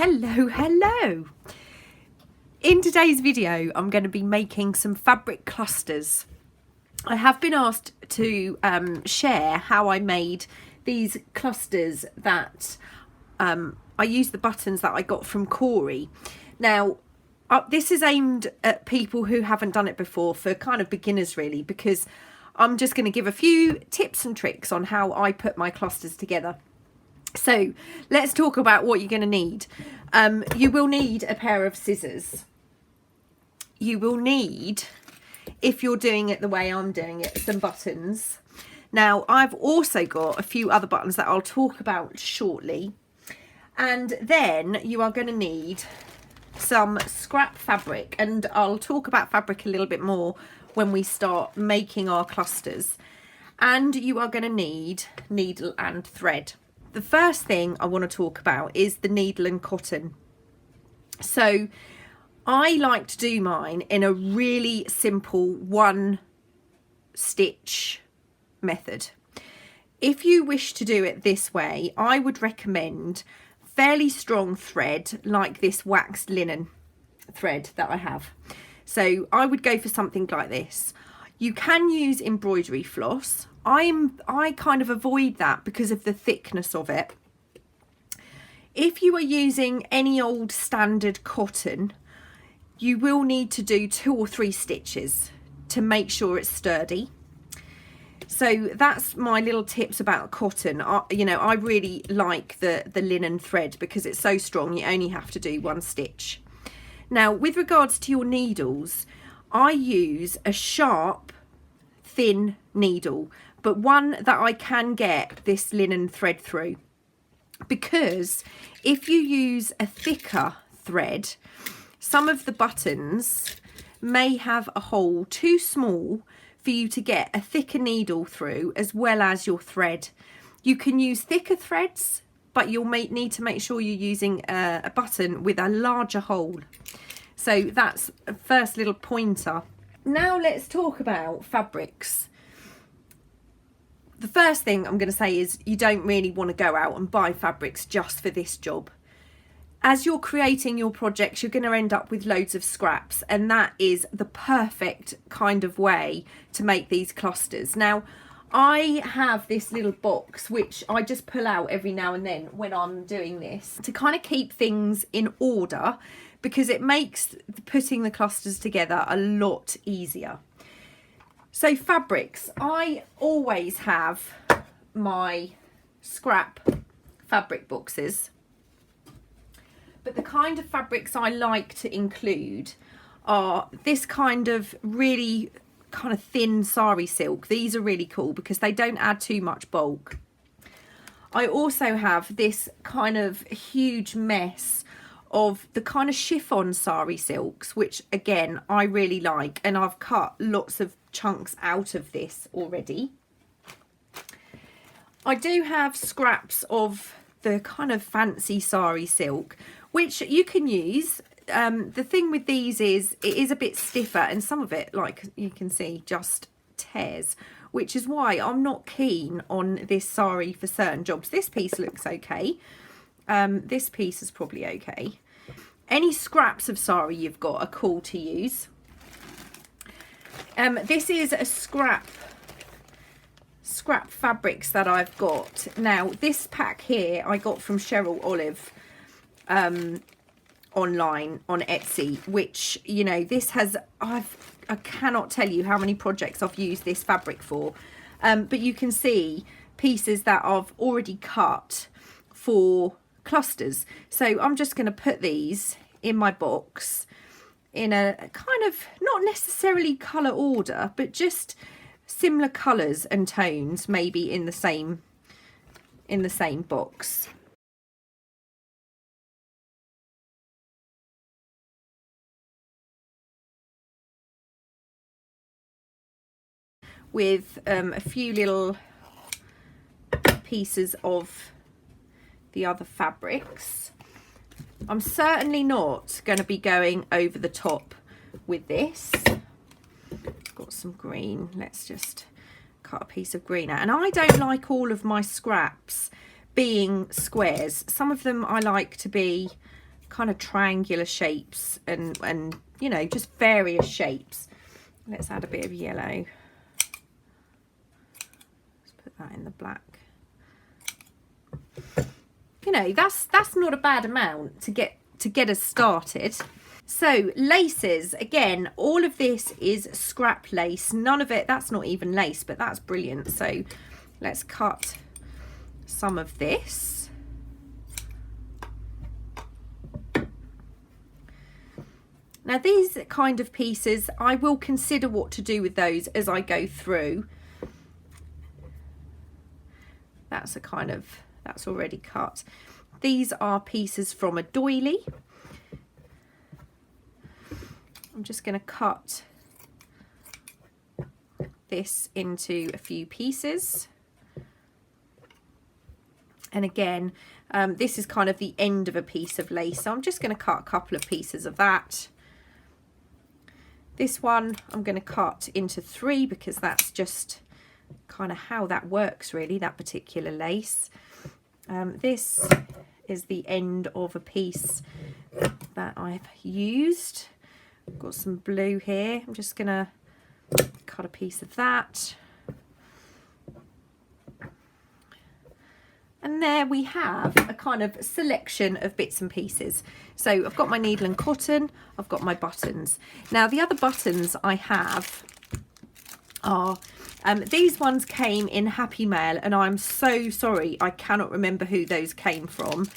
Hello. In today's video, I'm going to be making some fabric clusters. I have been asked to share how I made these clusters that I used the buttons that I got from Corey. Now, this is aimed at people who haven't done it before, for kind of beginners really, because I'm just going to give a few tips and tricks on how I put my clusters together. So let's talk about what you're going to need. You will need a pair of scissors. You will need, if you're doing it the way I'm doing it, some buttons. Now, I've also got a few other buttons that I'll talk about shortly. And then you are going to need some scrap fabric, and I'll talk about fabric a little bit more when we start making our clusters. And you are going to need needle and thread. The first thing I want to talk about is the needle and cotton. So I like to do mine in a really simple one stitch method. If you wish to do it this way, I would recommend fairly strong thread like this waxed linen thread that I have. So I would go for something like this. You can use embroidery floss. I kind of avoid that because of the thickness of it. If you are using any old standard cotton, you will need to do 2 or 3 stitches to make sure it's sturdy. So that's my little tips about cotton. I really like the linen thread because it's so strong, you only have to do 1 stitch. Now, with regards to your needles, I use a sharp, thin needle, but one that I can get this linen thread through, because if you use a thicker thread, some of the buttons may have a hole too small for you to get a thicker needle through as well as your thread. You can use thicker threads, but you'll need to make sure you're using a button with a larger hole. So that's a first little pointer. Now let's talk about fabrics. The first thing I'm going to say is you don't really want to go out and buy fabrics just for this job. As you're creating your projects, you're going to end up with loads of scraps, and that is the perfect kind of way to make these clusters. Now, I have this little box which I just pull out every now and then when I'm doing this to kind of keep things in order, because it makes putting the clusters together a lot easier. So fabrics, I always have my scrap fabric boxes, but the kind of fabrics I like to include are this kind of really kind of thin sari silk. These are really cool because they don't add too much bulk. I also have this kind of huge mess of the kind of chiffon sari silks, which again I really like, and I've cut lots of chunks out of this already. I do have scraps of the kind of fancy sari silk, which you can use. The thing with these is it is a bit stiffer, and some of it, like you can see, just tears, which is why I'm not keen on this sari for certain jobs. This piece looks okay. This piece is probably okay. Any scraps of sari you've got are cool to use. This is a scrap fabrics that I've got. Now, this pack here I got from Cheryl Olive online on Etsy, which, you know, this has, I cannot tell you how many projects I've used this fabric for. But you can see pieces that I've already cut for clusters. So I'm just going to put these in my box in a kind of not necessarily colour order, but just similar colours and tones, maybe in the same box. With a few little pieces of the other fabrics. I'm certainly not going to be going over the top with this. Got some green. Let's just cut a piece of green out. And I don't like all of my scraps being squares. Some of them I like to be kind of triangular shapes and you know, just various shapes. Let's add a bit of yellow. Let's put that in the black. You know, that's not a bad amount to get us started. So laces, again, all of this is scrap lace. None of it, that's not even lace, but that's brilliant. So let's cut some of this. Now these kind of pieces, I will consider what to do with those as I go through. That's a kind of, that's already cut. These are pieces from a doily. I'm just going to cut this into a few pieces. And again, this is kind of the end of a piece of lace, so I'm just going to cut a couple of pieces of that. This one I'm going to cut into 3 because that's just kind of how that works really, that particular lace. This is the end of a piece that I've used. I've got some blue here. I'm just going to cut a piece of that. And there we have a kind of selection of bits and pieces. So I've got my needle and cotton, I've got my buttons. Now the other buttons I have are, these ones came in Happy Mail, and I'm so sorry, I cannot remember who those came from.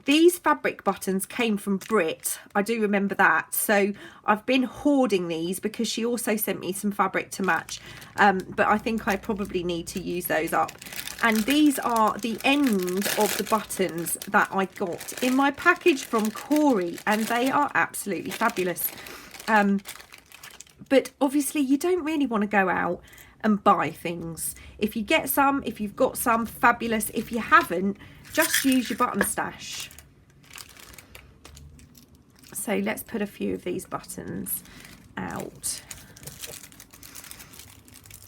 These fabric buttons came from Brit, I do remember that. So I've been hoarding these because she also sent me some fabric to match, but I think I probably need to use those up. And these are the end of the buttons that I got in my package from Corey, and they are absolutely fabulous. But obviously you don't really want to go out and buy things. If you get some, if you've got some, fabulous. If you haven't, just use your button stash. So let's put a few of these buttons out.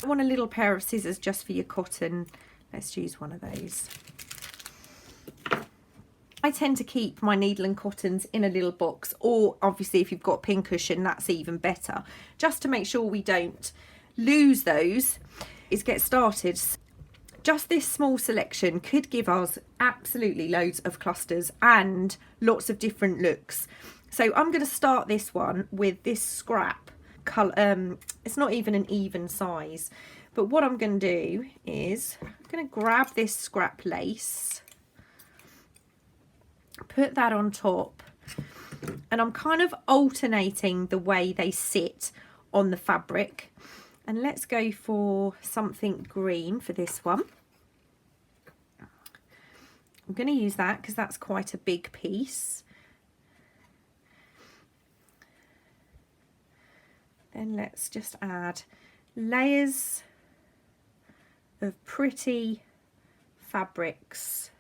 I want a little pair of scissors just for your cotton. Let's use one of those. I tend to keep my needle and cottons in a little box, or obviously if you've got pincushion, that's even better, just to make sure we don't lose those. Is get started. Just this small selection could give us absolutely loads of clusters and lots of different looks. So I'm going to start this one with this scrap colour. It's not even an even size, but what I'm going to do is I'm going to grab this scrap lace, put that on top, and I'm kind of alternating the way they sit on the fabric. And let's go for something green for this one. I'm going to use that because that's quite a big piece. Then let's just add layers of pretty fabrics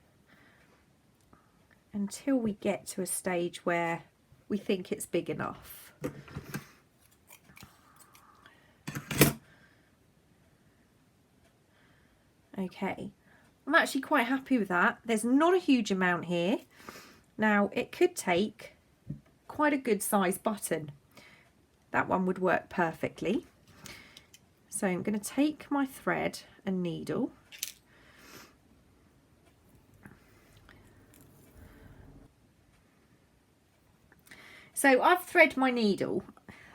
until we get to a stage where we think it's big enough. Okay, I'm actually quite happy with that. There's not a huge amount here. Now it could take quite a good size button. That one would work perfectly. So I'm going to take my thread and needle. So I've thread my needle,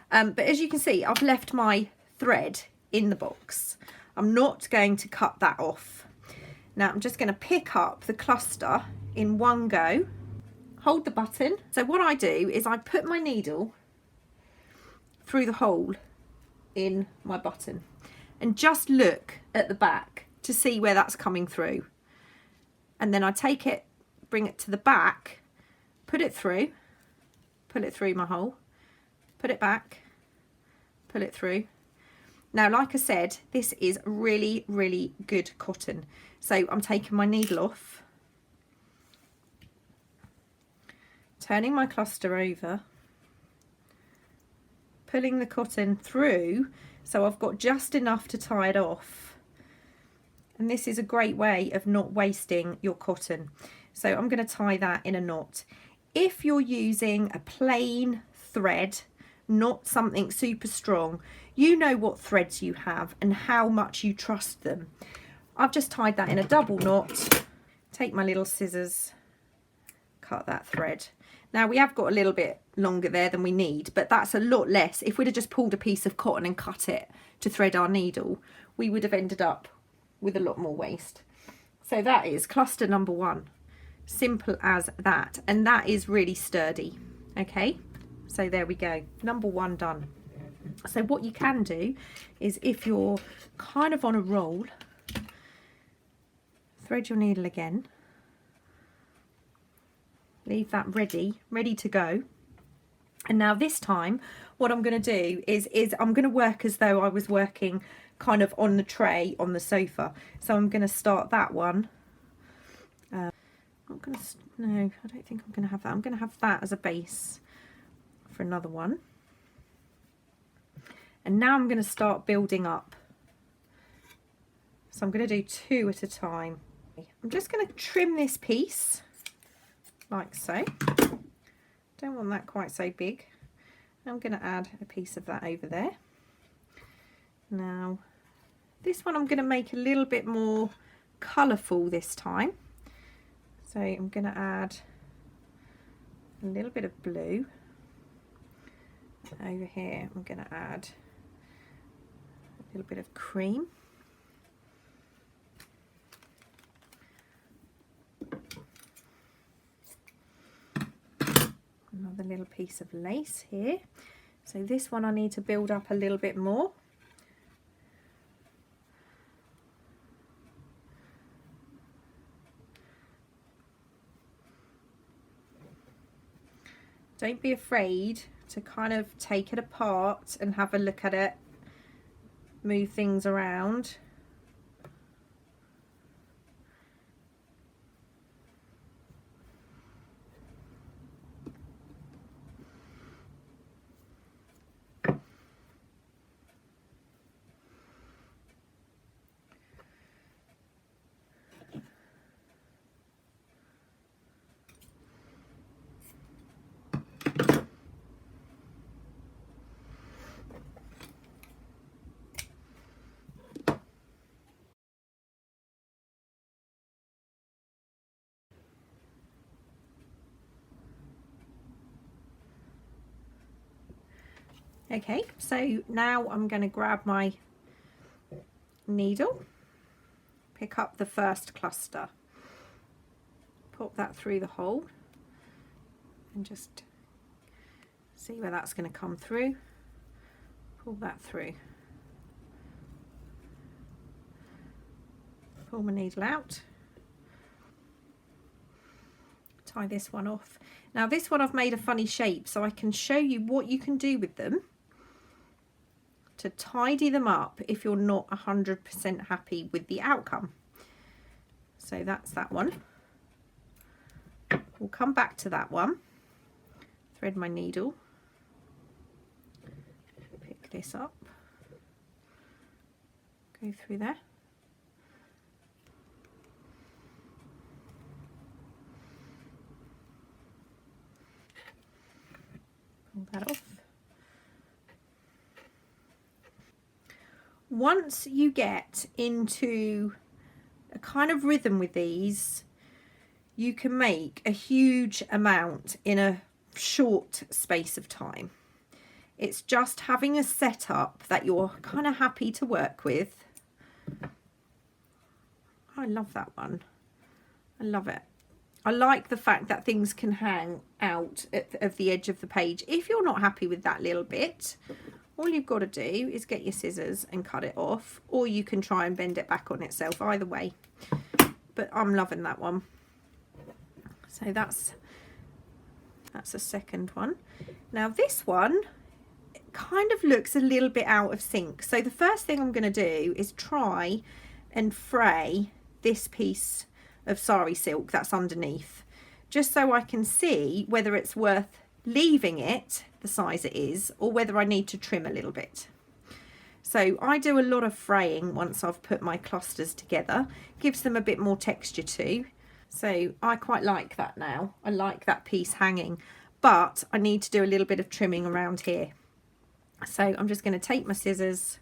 but as you can see, I've left my thread in the box. I'm not going to cut that off. Now I'm just going to pick up the cluster in one go, hold the button. So what I do is I put my needle through the hole in my button and just look at the back to see where that's coming through. And then I take it, bring it to the back, put it through my hole, put it back, pull it through. Now, like I said, this is really, really good cotton. So I'm taking my needle off, turning my cluster over, pulling the cotton through so I've got just enough to tie it off. And this is a great way of not wasting your cotton. So I'm going to tie that in a knot. if you're using a plain thread, not something super strong, you know what threads you have and how much you trust them. I've just tied that in a double knot. Take my little scissors, cut that thread. Now we have got a little bit longer there than we need, but that's a lot less. If we'd have just pulled a piece of cotton and cut it to thread our needle, we would have ended up with a lot more waste. So that is cluster number 1. Simple as that, and that is really sturdy. Okay, so there we go, number 1 done. So what you can do is, if you're kind of on a roll, thread your needle again, leave that ready to go. And now this time what I'm going to do is I'm going to work as though I was working kind of on the tray on the sofa. So I'm going to start that one. No, I don't think I'm going to have that. I'm going to have that as a base for another one. And now I'm going to start building up. So I'm going to do 2 at a time. I'm just going to trim this piece like so. Don't want that quite so big. I'm going to add a piece of that over there. Now this one I'm going to make a little bit more colourful this time. So I'm going to add a little bit of blue. Over here I'm going to add a little bit of cream. Another little piece of lace here. So this one I need to build up a little bit more. Don't be afraid to kind of take it apart and have a look at it, move things around. Okay, so now I'm going to grab my needle, pick up the first cluster, pop that through the hole and just see where that's going to come through. Pull that through. Pull my needle out. Tie this one off. Now this one I've made a funny shape so I can show you what you can do with them to tidy them up if you're not 100% happy with the outcome. So that's that one. We'll come back to that one. Thread my needle. Pick this up. Go through there. Pull that off. Once you get into a kind of rhythm with these, you can make a huge amount in a short space of time. It's just having a setup that you're kind of happy to work with. I love that one. I love it. I like the fact that things can hang out of the edge of the page. If you're not happy with that little bit, all you've got to do is get your scissors and cut it off, or you can try and bend it back on itself, either way. But I'm loving that one. So that's a second one. Now this one kind of looks a little bit out of sync. So the first thing I'm going to do is try and fray this piece of sari silk that's underneath, just so I can see whether it's worth leaving it the size it is or whether I need to trim a little bit. So I do a lot of fraying once I've put my clusters together, gives them a bit more texture too. So I quite like that now. I like that piece hanging, but I need to do a little bit of trimming around here. So I'm just going to take my scissors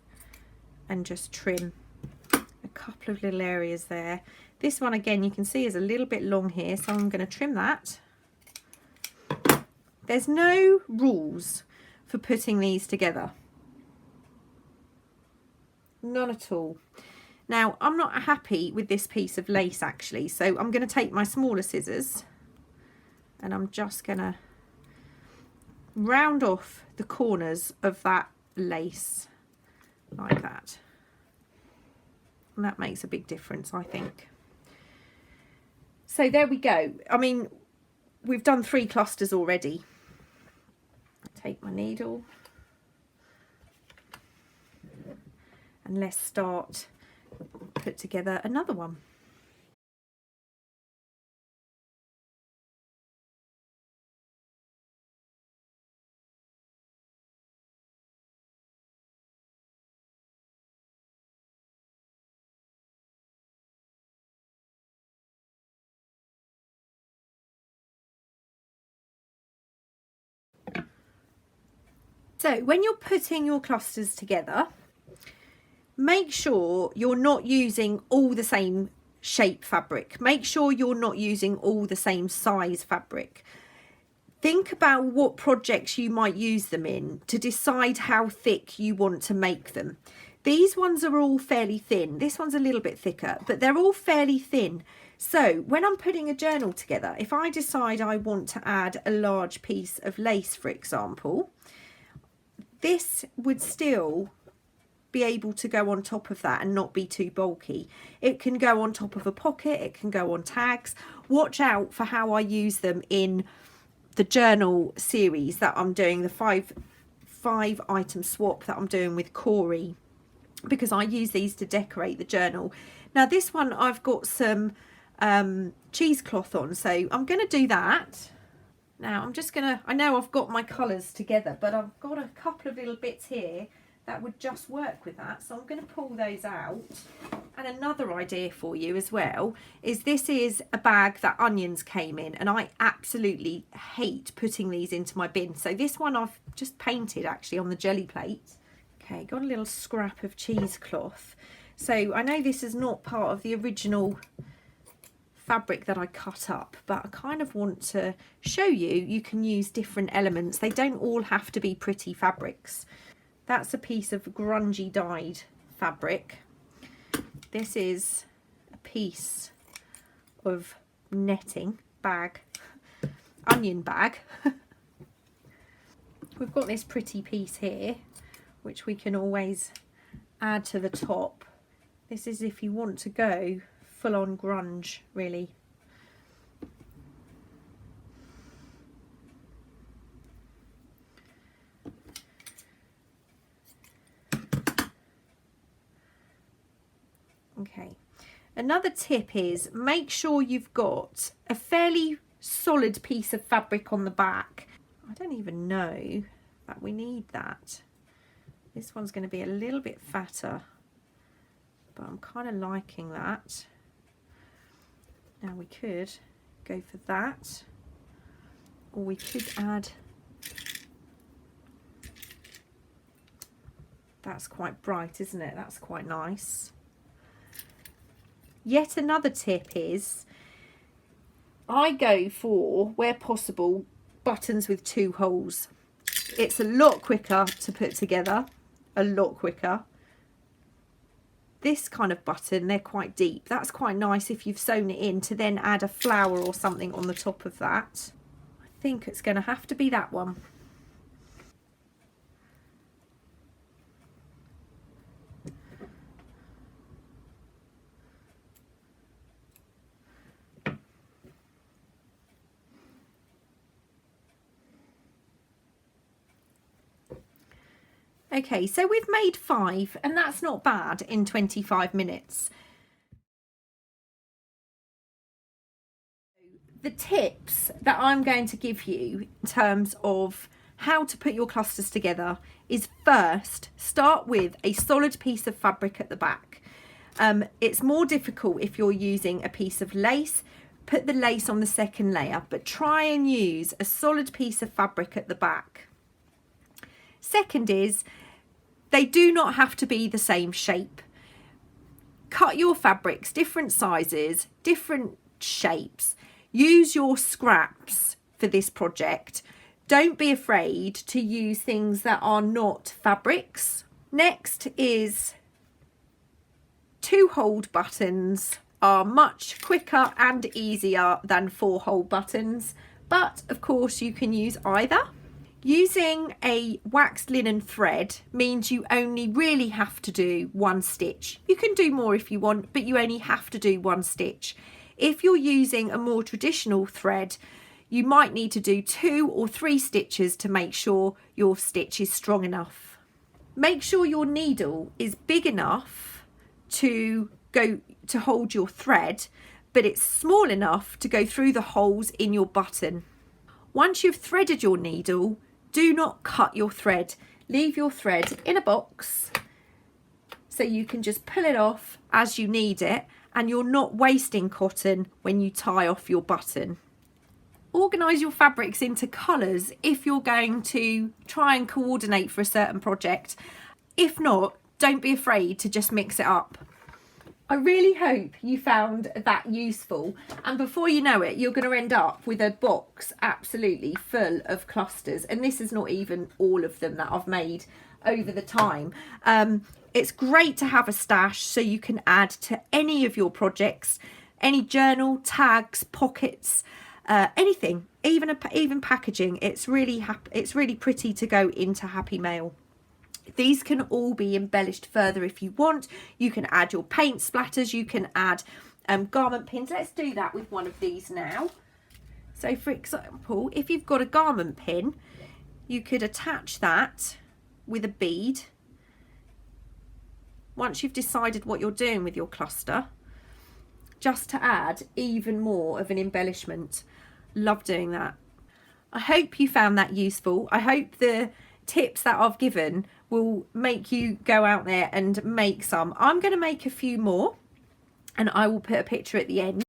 and just trim a couple of little areas there. This one again, you can see is a little bit long here, so I'm going to trim that. There's no rules for putting these together. None at all. Now, I'm not happy with this piece of lace actually, so I'm going to take my smaller scissors and I'm just going to round off the corners of that lace like that. And that makes a big difference, I think. So there we go. I mean, we've done 3 clusters already. Take my needle and let's start put together another one. So when you're putting your clusters together, make sure you're not using all the same shape fabric. Make sure you're not using all the same size fabric. Think about what projects you might use them in to decide how thick you want to make them. These ones are all fairly thin. This one's a little bit thicker, but they're all fairly thin. So when I'm putting a journal together, if I decide I want to add a large piece of lace, for example, this would still be able to go on top of that and not be too bulky. It can go on top of a pocket, it can go on tags. Watch out for how I use them in the journal series that I'm doing, the five item swap that I'm doing with Corey, because I use these to decorate the journal. Now this one I've got some cheesecloth on, so I'm going to do that. Now I'm just going to, I know I've got my colours together, but I've got a couple of little bits here that would just work with that, so I'm going to pull those out. And another idea for you as well is this is a bag that onions came in, and I absolutely hate putting these into my bin. So this one I've just painted actually on the jelly plate. Okay, got a little scrap of cheesecloth. So I know this is not part of the original fabric that I cut up, but I kind of want to show you can use different elements. They don't all have to be pretty fabrics. That's a piece of grungy dyed fabric. This is a piece of netting bag, onion bag. We've got this pretty piece here which we can always add to the top. This is if you want to go full on grunge, really. Okay, another tip is make sure you've got a fairly solid piece of fabric on the back. I don't even know that we need that. This one's going to be a little bit fatter, but I'm kind of liking that. Now we could go for that, or we could add, that's quite bright, isn't it? That's quite nice. Yet another tip is I go for, where possible, buttons with 2 holes. It's a lot quicker to put together, a lot quicker. This kind of button, they're quite deep. That's quite nice if you've sewn it in to then add a flower or something on the top of that. I think it's going to have to be that one. Okay, so we've made 5, and that's not bad in 25 minutes. The tips that I'm going to give you in terms of how to put your clusters together is, first, start with a solid piece of fabric at the back. It's more difficult if you're using a piece of lace. put the lace on the second layer, but try and use a solid piece of fabric at the back. Second is, they do not have to be the same shape. Cut your fabrics different sizes, different shapes. Use your scraps for this project. Don't be afraid to use things that are not fabrics. Next is 2-hole buttons are much quicker and easier than 4-hole buttons, but of course you can use either. Using a waxed linen thread means you only really have to do 1 stitch. You can do more if you want, but you only have to do 1 stitch. If you're using a more traditional thread, you might need to do 2 or 3 stitches to make sure your stitch is strong enough. Make sure your needle is big enough to hold your thread, but it's small enough to go through the holes in your button. Once you've threaded your needle, do not cut your thread. Leave your thread in a box so you can just pull it off as you need it, and you're not wasting cotton when you tie off your button. Organise your fabrics into colours if you're going to try and coordinate for a certain project. If not, don't be afraid to just mix it up. I really hope you found that useful, and before you know it, you're going to end up with a box absolutely full of clusters, and this is not even all of them that I've made over the time. It's great to have a stash so you can add to any of your projects, any journal, tags, pockets, anything, even packaging. It's really pretty to go into Happy Mail. These can all be embellished further if you want. You can add your paint splatters, you can add garment pins. Let's do that with one of these now. So for example, if you've got a garment pin, you could attach that with a bead. Once you've decided what you're doing with your cluster, just to add even more of an embellishment. Love doing that. I hope you found that useful. I hope the tips that I've given will make you go out there and make some. I'm going to make a few more, and I will put a picture at the end